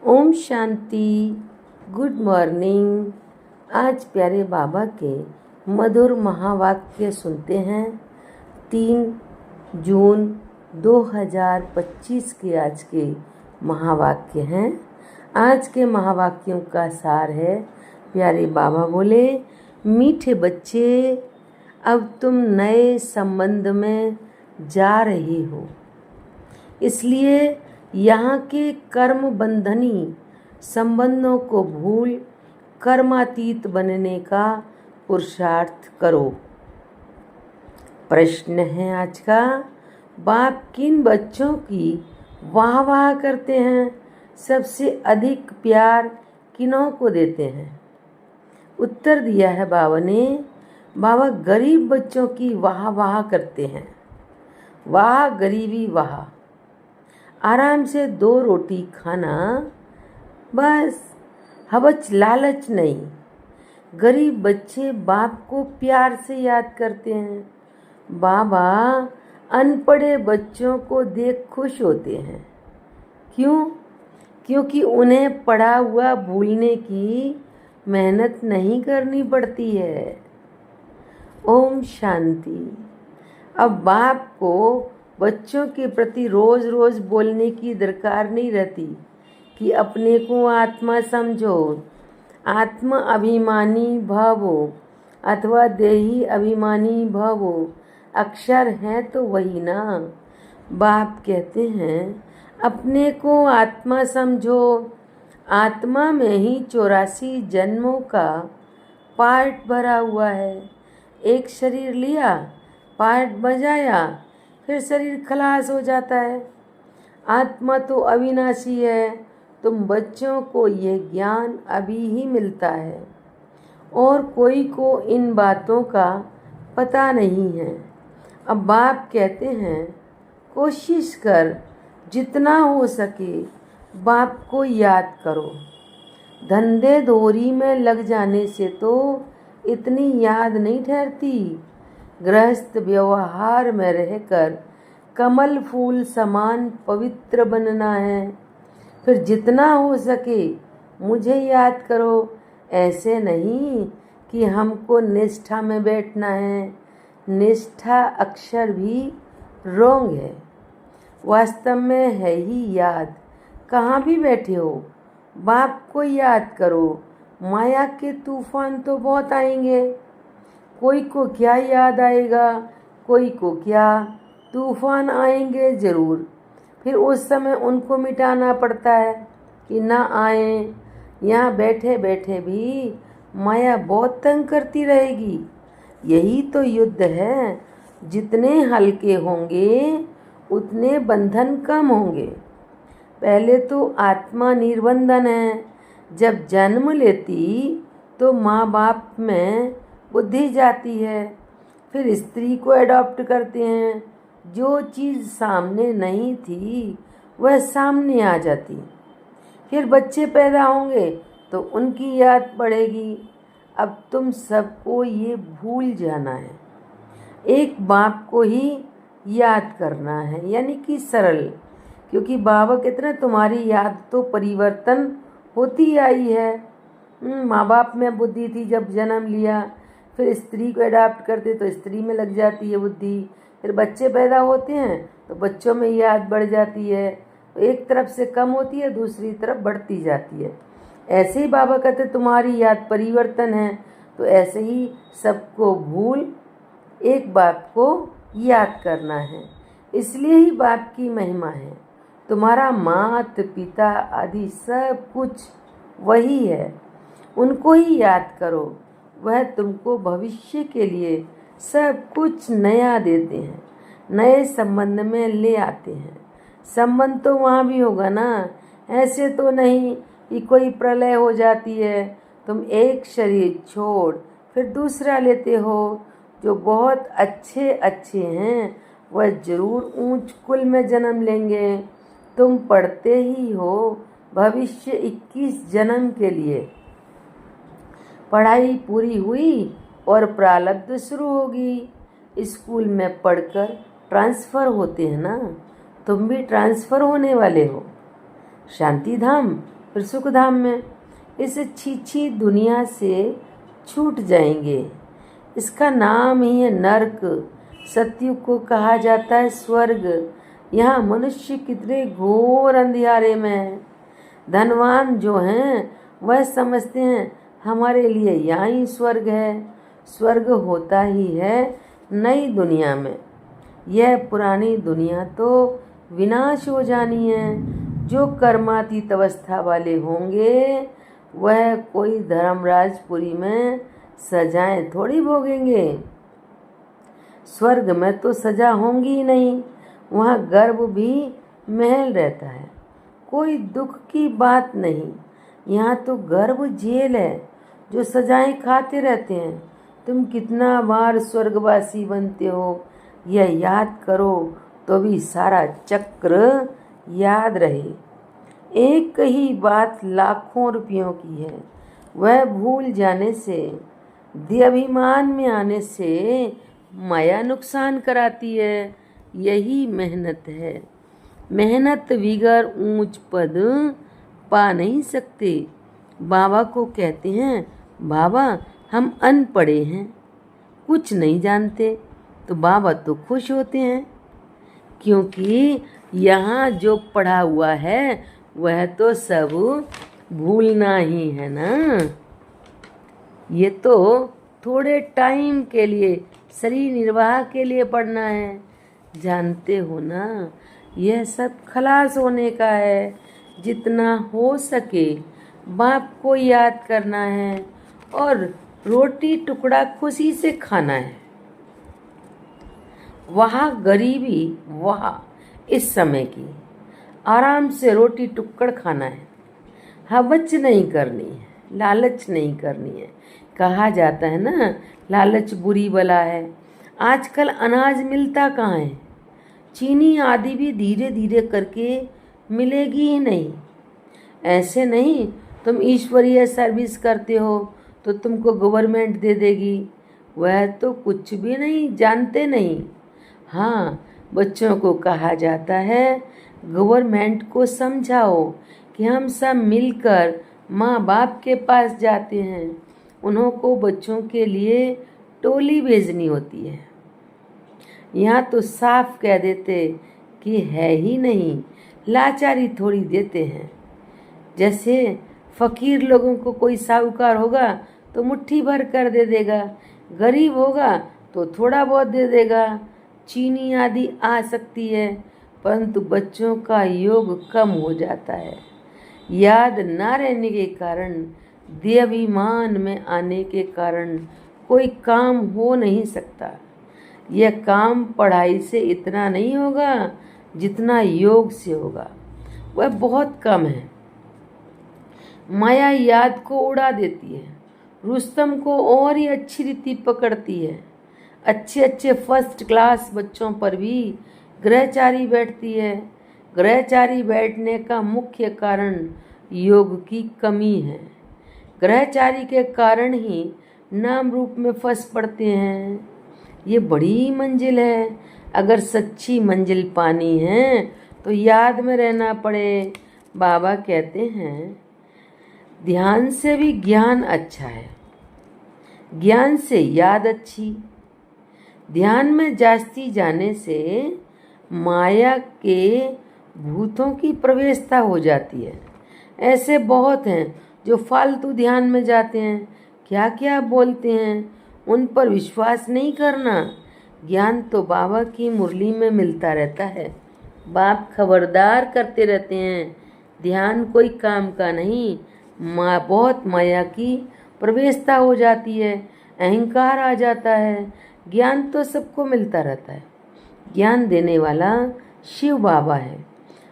Om Shanti. Good morning. आज प्यारे बाबा के मधुर महावाक्य सुनते हैं। 3 जून 2025 के आज के महावाक्य हैं। आज के महावाक्यों का सार है, प्यारे बाबा बोले, मीठे बच्चे, अब तुम नए संबंध में जा रहे हो, इसलिए यहाँ के कर्म बंधनी संबंधों को भूल कर्मातीत बनने का पुरुषार्थ करो। प्रश्न है आज का, बाप किन बच्चों की वाह वाह करते हैं? सबसे अधिक प्यार किन्हों को देते हैं? उत्तर दिया है बाबा ने, बाबा गरीब बच्चों की वाह वाह करते हैं। वाह गरीबी वाह, आराम से 2 रोटी खाना, बस हवच लालच नहीं। गरीब बच्चे बाप को प्यार से याद करते हैं। बाबा अनपढ़े बच्चों को देख खुश होते हैं। क्यों? क्योंकि उन्हें पढ़ा हुआ भूलने की मेहनत नहीं करनी पड़ती है। ओम शांति। अब बाप को बच्चों के प्रति रोज़ रोज़ बोलने की दरकार नहीं रहती कि अपने को आत्मा समझो, आत्म अभिमानी भवो अथवा देही अभिमानी भवो। अक्षर हैं तो वही ना। बाप कहते हैं अपने को आत्मा समझो। आत्मा में ही 84 जन्मों का पार्ट भरा हुआ है। एक शरीर लिया, पार्ट बजाया, फिर शरीर खलास हो जाता है। आत्मा तो अविनाशी है। तुम बच्चों को ये ज्ञान अभी ही मिलता है और कोई को इन बातों का पता नहीं है। अब बाप कहते हैं कोशिश कर, जितना हो सके बाप को याद करो। धंधे दोरी में लग जाने से तो इतनी याद नहीं ठहरती। गृहस्थ व्यवहार में रहकर कमल फूल समान पवित्र बनना है। फिर जितना हो सके मुझे याद करो। ऐसे नहीं कि हमको निष्ठा में बैठना है। निष्ठा अक्षर भी रोंग है, वास्तव में है ही याद। कहाँ भी बैठे हो बाप को याद करो। माया के तूफान तो बहुत आएंगे। कोई को क्या याद आएगा, कोई को क्या, तूफान आएंगे ज़रूर। फिर उस समय उनको मिटाना पड़ता है कि ना आए। यहाँ बैठे बैठे भी माया बहुत तंग करती रहेगी। यही तो युद्ध है। जितने हल्के होंगे उतने बंधन कम होंगे। पहले तो आत्मा निर्बंधन है। जब जन्म लेती तो माँ बाप में बुद्धि जाती है। फिर स्त्री को एडॉप्ट करते हैं। जो चीज़ सामने नहीं थी वह सामने आ जाती। फिर बच्चे पैदा होंगे तो उनकी याद पड़ेगी। अब तुम सबको ये भूल जाना है। एक बाप को ही याद करना है, यानी कि सरल। क्योंकि बाबा कहते हैं तुम्हारी याद तो परिवर्तन होती आई है। माँ बाप में बुद्धि थी जब जन्म लिया, फिर स्त्री को अडॉप्ट करते तो स्त्री में लग जाती है बुद्धि। फिर बच्चे पैदा होते हैं तो बच्चों में याद बढ़ जाती है। तो एक तरफ से कम होती है, दूसरी तरफ बढ़ती जाती है। ऐसे ही बाबा कहते तुम्हारी याद परिवर्तन है। तो ऐसे ही सबको भूल एक बाप को याद करना है। इसलिए ही बाप की महिमा है। तुम्हारा मात पिता आदि सब कुछ वही है। उनको ही याद करो। वह तुमको भविष्य के लिए सब कुछ नया देते हैं, नए संबंध में ले आते हैं। संबंध तो वहाँ भी होगा ना। ऐसे तो नहीं कि कोई प्रलय हो जाती है, तुम एक शरीर छोड़ फिर दूसरा लेते हो। जो बहुत अच्छे अच्छे हैं वह जरूर ऊंच कुल में जन्म लेंगे। तुम पढ़ते ही हो भविष्य 21 जन्म के लिए। पढ़ाई पूरी हुई और प्रारब्ध शुरू होगी। स्कूल में पढ़कर ट्रांसफ़र होते हैं ना, तुम भी ट्रांसफ़र होने वाले हो। शांति धाम फिर सुखधाम में। इस छीछी दुनिया से छूट जाएंगे। इसका नाम ही है नरक। सतयुग को कहा जाता है स्वर्ग। यहाँ मनुष्य कितने घोर अंधियारे में है। धनवान जो हैं वह समझते हैं हमारे लिए यहाँ ही स्वर्ग है। स्वर्ग होता ही है नई दुनिया में। यह पुरानी दुनिया तो विनाश हो जानी है। जो कर्मातीत अवस्था वाले होंगे वह कोई धर्मराजपुरी में सजाएं थोड़ी भोगेंगे। स्वर्ग में तो सजा होंगी ही नहीं। वहाँ गर्व भी महल रहता है। कोई दुख की बात नहीं। यहाँ तो गर्व जेल है जो सजाएं खाते रहते हैं। तुम कितना बार स्वर्गवासी बनते हो यह याद करो तो भी सारा चक्र याद रहे। एक ही बात लाखों रुपयों की है। वह भूल जाने से, देहाभिमान में आने से माया नुकसान कराती है। यही मेहनत है। मेहनत बिगर ऊंच पद पा नहीं सकते। बाबा को कहते हैं बाबा हम अनपढ़े हैं, कुछ नहीं जानते। तो बाबा तो खुश होते हैं क्योंकि यहाँ जो पढ़ा हुआ है वह तो सब भूलना ही है ना। ये तो थोड़े टाइम के लिए, शरीर निर्वाह के लिए पढ़ना है। जानते हो ना, यह सब खलास होने का है। जितना हो सके बाप को याद करना है और रोटी टुकड़ा खुशी से खाना है। वहाँ गरीबी, वहाँ इस समय की आराम से रोटी टुकड़ खाना है। हवच नहीं करनी है, लालच नहीं करनी है। कहा जाता है ना लालच बुरी बला है। आजकल अनाज मिलता कहाँ है। चीनी आदि भी धीरे धीरे करके मिलेगी ही नहीं। ऐसे नहीं तुम ईश्वरीय सर्विस करते हो तो तुमको गवर्नमेंट दे देगी। वह तो कुछ भी नहीं जानते नहीं। हाँ, बच्चों को कहा जाता है गवर्नमेंट को समझाओ कि हम सब मिलकर माँ बाप के पास जाते हैं। उन्हों को बच्चों के लिए टोली भेजनी होती है। यहाँ तो साफ कह देते कि है ही नहीं, लाचारी थोड़ी देते हैं। जैसे फकीर लोगों को कोई साहूकार होगा तो मुट्ठी भर कर दे देगा, गरीब होगा तो थोड़ा बहुत दे देगा। चीनी आदि आ सकती है परंतु बच्चों का योग कम हो जाता है। याद ना रहने के कारण, देहाभिमान में आने के कारण कोई काम हो नहीं सकता। यह काम पढ़ाई से इतना नहीं होगा जितना योग से होगा। वह बहुत कम है। माया याद को उड़ा देती है। रुस्तम को और ही अच्छी रीति पकड़ती है। अच्छे अच्छे फर्स्ट क्लास बच्चों पर भी ग्रहचारी बैठती है। ग्रहचारी बैठने का मुख्य कारण योग की कमी है। ग्रहचारी के कारण ही नाम रूप में फंस पड़ते हैं। ये बड़ी मंजिल है। अगर सच्ची मंजिल पानी है तो याद में रहना पड़े। बाबा कहते हैं ध्यान से भी ज्ञान अच्छा है, ज्ञान से याद अच्छी। ध्यान में जास्ती जाने से माया के भूतों की प्रवेशता हो जाती है। ऐसे बहुत हैं जो फालतू ध्यान में जाते हैं, क्या क्या बोलते हैं। उन पर विश्वास नहीं करना। ज्ञान तो बाबा की मुरली में मिलता रहता है। बाप खबरदार करते रहते हैं ध्यान कोई काम का नहीं। बहुत माया की प्रवेशता हो जाती है, अहंकार आ जाता है। ज्ञान तो सबको मिलता रहता है। ज्ञान देने वाला शिव बाबा है।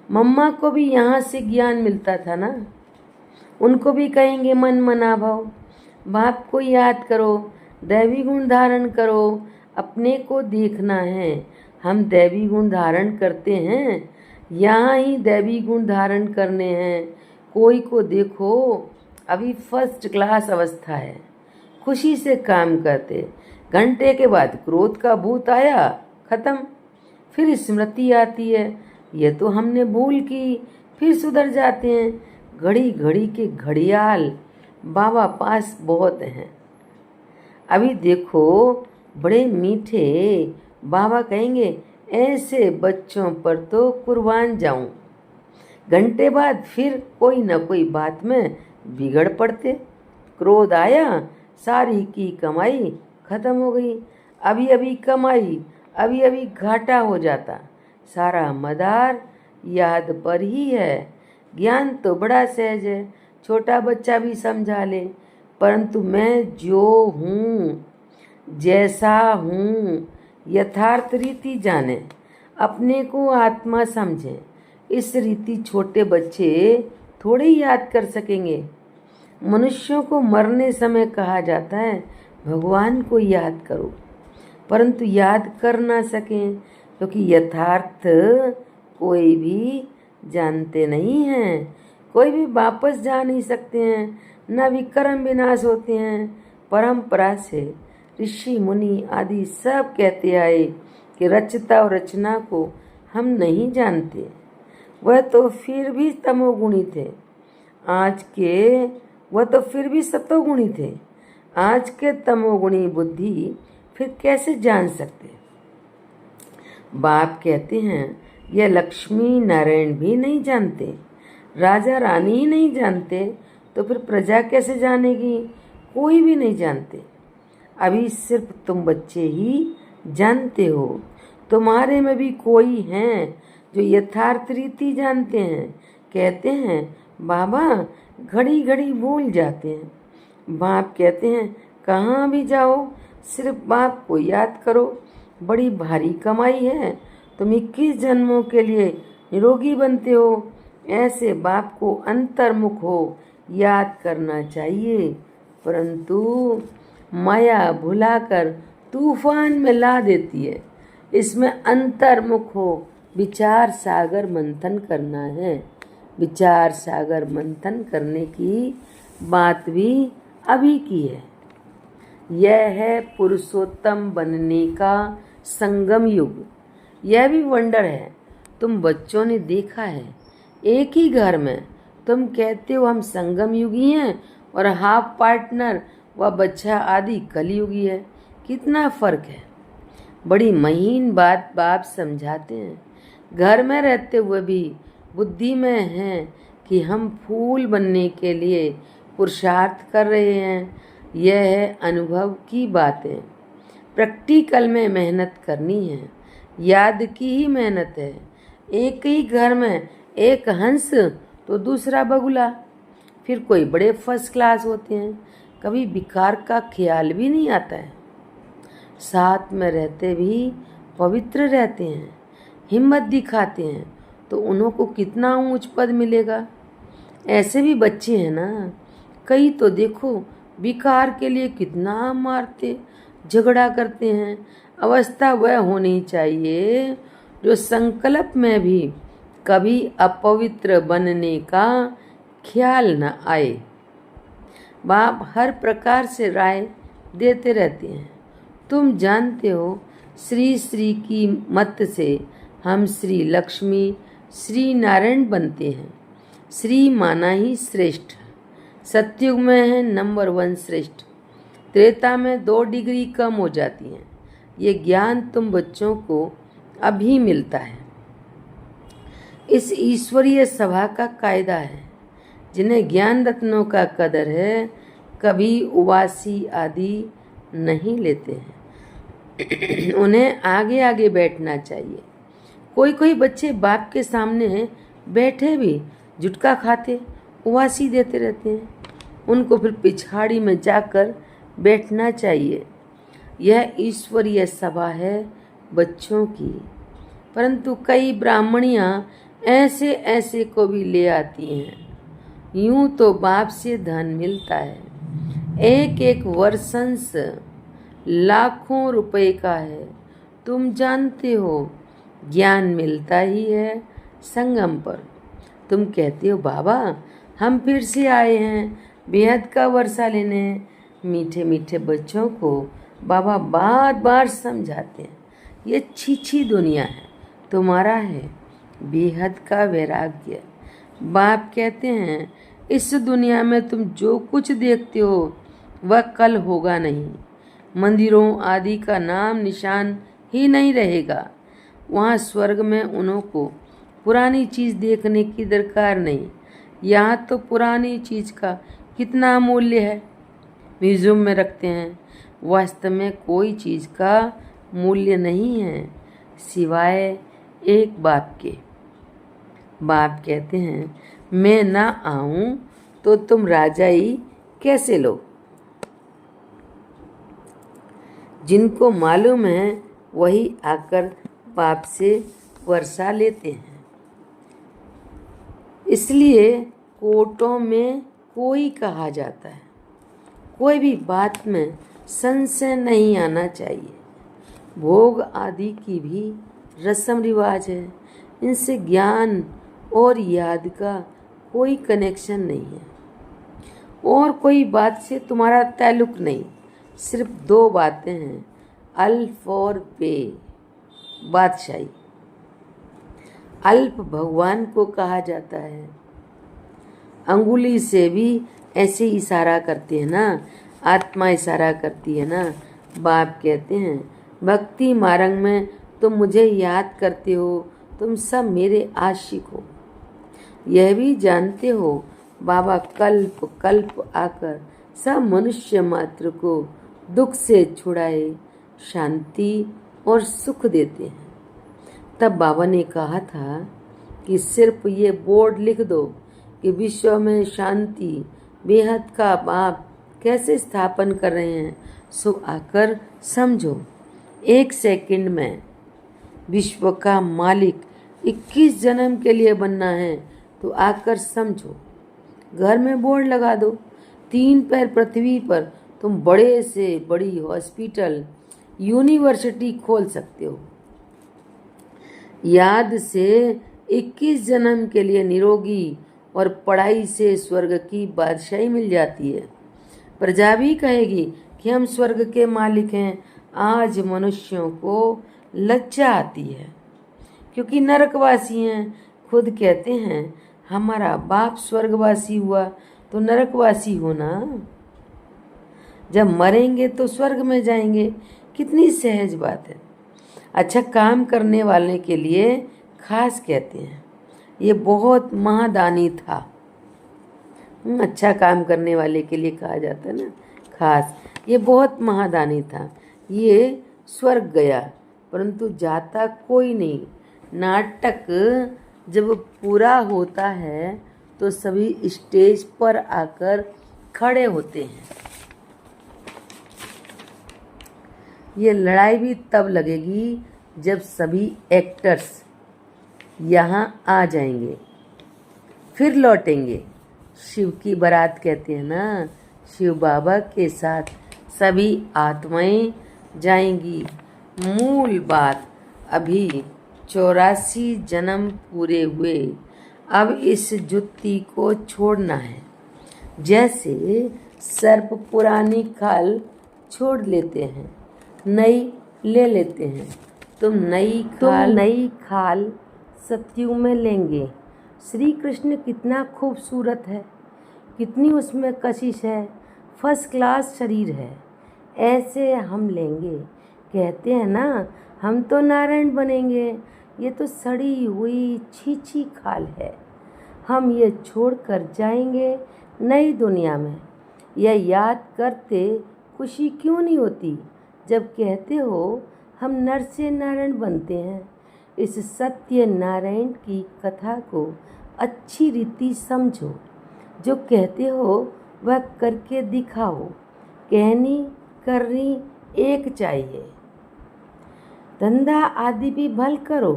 मम्मा को भी यहाँ से ज्ञान मिलता था ना। उनको भी कहेंगे मन मना भाव। बाप को याद करो, दैवी गुण धारण करो। अपने को देखना है हम दैवी गुण धारण करते हैं। यहाँ ही दैवी गुण धारण करने हैं। कोई को देखो अभी फर्स्ट क्लास अवस्था है, खुशी से काम करते। घंटे के बाद क्रोध का भूत आया, खत्म। फिर स्मृति आती है ये तो हमने भूल की, फिर सुधर जाते हैं। घड़ी घड़ी के घड़ियाल बाबा पास बहुत हैं। अभी देखो बड़े मीठे बाबा कहेंगे, ऐसे बच्चों पर तो कुर्बान जाऊं। घंटे बाद फिर कोई न कोई बात में बिगड़ पड़ते। क्रोध आया, सारी की कमाई खत्म हो गई। अभी अभी कमाई, अभी अभी घाटा हो जाता। सारा मदार याद पर ही है। ज्ञान तो बड़ा सहज है, छोटा बच्चा भी समझा ले, परंतु मैं जो हूँ, जैसा हूँ, यथार्थ रीति जाने, अपने को आत्मा समझें। इस रीति छोटे बच्चे थोड़े ही याद कर सकेंगे। मनुष्यों को मरने समय कहा जाता है भगवान को याद करो, परंतु याद कर ना सकें क्योंकि यथार्थ कोई भी जानते नहीं हैं। कोई भी वापस जा नहीं सकते हैं, न विक्रम विनाश होते हैं। परंपरा से ऋषि मुनि आदि सब कहते आए कि रचता और रचना को हम नहीं जानते। वह तो फिर भी तमोगुणी थे, वह तो फिर भी सतोगुणी थे। आज के तमोगुणी बुद्धि फिर कैसे जान सकते। बाप कहते हैं यह लक्ष्मी नारायण भी नहीं जानते, राजा रानी ही नहीं जानते, तो फिर प्रजा कैसे जानेगी। कोई भी नहीं जानते। अभी सिर्फ तुम बच्चे ही जानते हो। तुम्हारे में भी कोई हैं जो यथार्थ रीति जानते हैं। कहते हैं बाबा घड़ी घड़ी भूल जाते हैं। बाप कहते हैं कहाँ भी जाओ सिर्फ बाप को याद करो। बड़ी भारी कमाई है, तुम 21 जन्मों के लिए निरोगी बनते हो। ऐसे बाप को अंतर्मुख हो याद करना चाहिए, परंतु माया भुलाकर तूफान में ला देती है। इसमें अंतर्मुख हो विचार सागर मंथन करना है। विचार सागर मंथन करने की बात भी अभी की है। यह है पुरुषोत्तम बनने का संगम युग। यह भी वंडर है। तुम बच्चों ने देखा है, एक ही घर में तुम कहते हो हम संगम युगी हैं और हाफ पार्टनर व बच्चा आदि कलयुगी है। कितना फर्क है। बड़ी महीन बात बाप समझाते हैं। घर में रहते हुए भी बुद्धि में हैं कि हम फूल बनने के लिए पुरुषार्थ कर रहे हैं। यह है अनुभव की बातें। प्रैक्टिकल में मेहनत करनी है, याद की ही मेहनत है। एक ही घर में एक हंस तो दूसरा बगुला। फिर कोई बड़े फर्स्ट क्लास होते हैं, कभी विकार का ख्याल भी नहीं आता है। साथ में रहते भी पवित्र रहते हैं, हिम्मत दिखाते हैं, तो उन्हों को कितना ऊंच पद मिलेगा। ऐसे भी बच्चे हैं ना, कई तो देखो विकार के लिए कितना मारते झगड़ा करते हैं। अवस्था वह होनी चाहिए जो संकल्प में भी कभी अपवित्र बनने का ख्याल न आए। बाप हर प्रकार से राय देते रहते हैं। तुम जानते हो श्री श्री की मत से हम श्री लक्ष्मी श्री नारायण बनते हैं। श्री माना ही श्रेष्ठ। सतयुग में है नंबर 1 श्रेष्ठ। त्रेता में 2 डिग्री कम हो जाती हैं। ये ज्ञान तुम बच्चों को अभी मिलता है। इस ईश्वरीय सभा का कायदा है। जिन्हें ज्ञान रत्नों का कदर है, कभी उवासी आदि नहीं लेते हैं। उन्हें आगे आगे बैठना चाहिए। कोई कोई बच्चे बाप के सामने बैठे भी जुटका खाते, उवासी देते रहते हैं। उनको फिर पिछाड़ी में जाकर बैठना चाहिए। यह ईश्वरीय सभा है बच्चों की। परंतु कई ब्राह्मणियाँ ऐसे ऐसे को भी ले आती हैं। यूं तो बाप से धन मिलता है, एक एक वर्षंस लाखों रुपए का है। तुम जानते हो ज्ञान मिलता ही है संगम पर। तुम कहते हो बाबा हम फिर से आए हैं बेहद का वर्षा लेने। मीठे मीठे बच्चों को बाबा बार बार समझाते हैं ये छी दुनिया है, तुम्हारा है बेहद का वैराग्य। बाप कहते हैं इस दुनिया में तुम जो कुछ देखते हो वह कल होगा नहीं। मंदिरों आदि का नाम निशान ही नहीं रहेगा। वहाँ स्वर्ग में उन्हों को पुरानी चीज़ देखने की दरकार नहीं। यहाँ तो पुरानी चीज़ का कितना मूल्य है, म्यूजियम में रखते हैं। वास्तव में कोई चीज़ का मूल्य नहीं है सिवाय एक बाप के। बाप कहते हैं, मैं ना आऊं तो तुम राजाई कैसे लो। जिनको मालूम है वही आकर बाप से वर्षा लेते हैं। इसलिए कोर्टों में कोई कहा जाता है, कोई भी बात में संशय नहीं आना चाहिए। भोग आदि की भी रस्म रिवाज है, इनसे ज्ञान और याद का कोई कनेक्शन नहीं है और कोई बात से तुम्हारा ताल्लुक नहीं। सिर्फ दो बातें हैं, अल्फ और बे, बादशाही। अल्प भगवान को कहा जाता है। अंगुली से भी ऐसे इशारा करते हैं ना, आत्मा इशारा करती है ना। बाप कहते हैं, भक्ति मार्ग में तुम मुझे याद करते हो, तुम सब मेरे आशिक हो। यह भी जानते हो बाबा कल्प कल्प आकर सब मनुष्य मात्र को दुख से छुड़ाए, शांति और सुख देते हैं। तब बाबा ने कहा था कि सिर्फ ये बोर्ड लिख दो कि विश्व में शांति बेहद का बाप कैसे स्थापन कर रहे हैं, सो आकर समझो। 1 सेकंड में विश्व का मालिक 21 जन्म के लिए बनना है तो आकर समझो। घर में बोर्ड लगा दो, 3 पैर पृथ्वी पर तुम बड़े से बड़ी हॉस्पिटल यूनिवर्सिटी खोल सकते हो। याद से 21 जन्म के लिए निरोगी और पढ़ाई से स्वर्ग की बादशाही मिल जाती है। प्रजा भी कहेगी कि हम स्वर्ग के मालिक हैं। आज मनुष्यों को लज्जा आती है क्योंकि नरकवासी हैं। खुद कहते हैं हमारा बाप स्वर्गवासी हुआ तो नरकवासी होना। जब मरेंगे तो स्वर्ग में जाएंगे, कितनी सहज बात है। अच्छा काम करने वाले के लिए खास कहते हैं, ये बहुत महादानी था। अच्छा काम करने वाले के लिए कहा जाता है ना खास, ये बहुत महादानी था। ये स्वर्ग गया परंतु जाता कोई नहीं। नाटक जब पूरा होता है तो सभी स्टेज पर आकर खड़े होते हैं। ये लड़ाई भी तब लगेगी जब सभी एक्टर्स यहाँ आ जाएंगे, फिर लौटेंगे। शिव की बारात कहते हैं ना, शिव बाबा के साथ सभी आत्माएं जाएंगी। मूल बात, अभी 84 जन्म पूरे हुए, अब इस जुत्ती को छोड़ना है। जैसे सर्प पुरानी खाल छोड़ लेते हैं, नई ले लेते हैं। तुम नई खाल सत्युग में लेंगे। श्री कृष्ण कितना खूबसूरत है, कितनी उसमें कशिश है, फर्स्ट क्लास शरीर है, ऐसे हम लेंगे। कहते हैं ना हम तो नारायण बनेंगे, ये तो सड़ी हुई छीछी खाल है। हम ये छोड़कर जाएंगे नई दुनिया में। यह याद करते खुशी क्यों नहीं होती जब कहते हो हम नर से नारायण बनते हैं। इस सत्य नारायण की कथा को अच्छी रीति समझो। जो कहते हो वह करके दिखाओ। कहनी करनी एक चाहिए। धंधा आदि भी भल करो।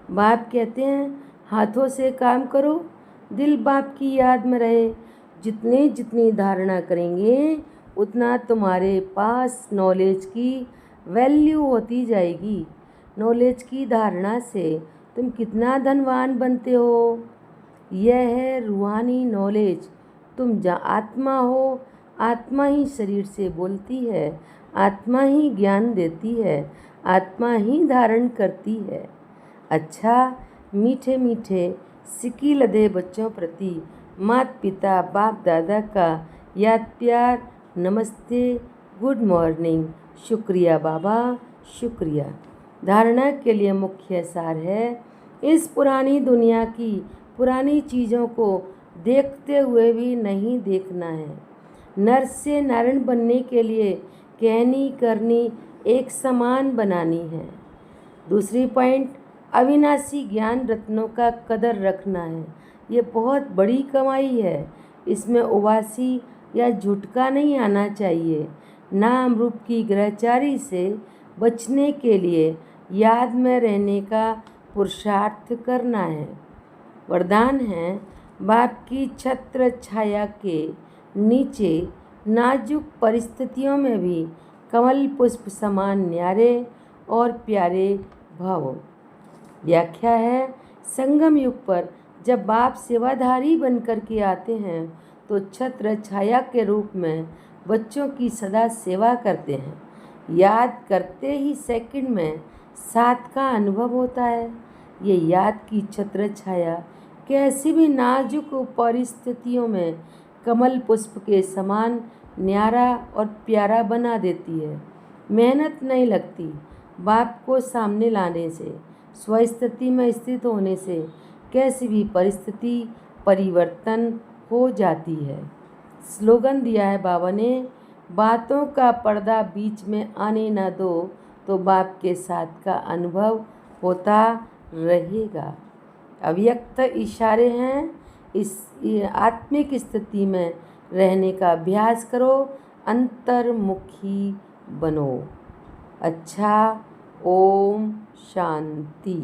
बाप कहते हैं हाथों से काम करो, दिल बाप की याद में रहे। जितनी धारणा करेंगे उतना तुम्हारे पास नॉलेज की वैल्यू होती जाएगी। नॉलेज की धारणा से तुम कितना धनवान बनते हो। यह है रूहानी नॉलेज। तुम जहाँ आत्मा हो, आत्मा ही शरीर से बोलती है, आत्मा ही ज्ञान देती है, आत्मा ही धारण करती है। अच्छा मीठे मीठे सिक्की लदे बच्चों प्रति माता पिता बाप दादा का याद प्यार, नमस्ते, गुड मॉर्निंग, शुक्रिया बाबा, शुक्रिया। धारणा के लिए मुख्य सार है, इस पुरानी दुनिया की पुरानी चीज़ों को देखते हुए भी नहीं देखना है। नर से नारायण बनने के लिए कहनी करनी एक समान बनानी है। दूसरी पॉइंट, अविनाशी ज्ञान रत्नों का कदर रखना है। ये बहुत बड़ी कमाई है। इसमें उबासी या झुटका नहीं आना चाहिए। नाम रूप की ग्रहचारी से बचने के लिए याद में रहने का पुरुषार्थ करना है। वरदान है, बाप की छत्र छाया के नीचे नाजुक परिस्थितियों में भी कमल पुष्प समान न्यारे और प्यारे भाव। व्याख्या है, संगम युग पर जब बाप सेवाधारी बनकर के आते हैं तो छत्र छाया के रूप में बच्चों की सदा सेवा करते हैं। याद करते ही सेकंड में साथ का अनुभव होता है। ये याद की छत्र छाया कैसी भी नाजुक परिस्थितियों में कमल पुष्प के समान न्यारा और प्यारा बना देती है। मेहनत नहीं लगती। बाप को सामने लाने से, स्वस्थिति में स्थित होने से कैसी भी परिस्थिति परिवर्तन हो जाती है। स्लोगन दिया है बाबा ने, बातों का पर्दा बीच में आने न दो तो बाप के साथ का अनुभव होता रहेगा। अव्यक्त इशारे हैं, इस आत्मिक स्थिति में रहने का अभ्यास करो, अंतर्मुखी बनो। अच्छा, ओम शांति।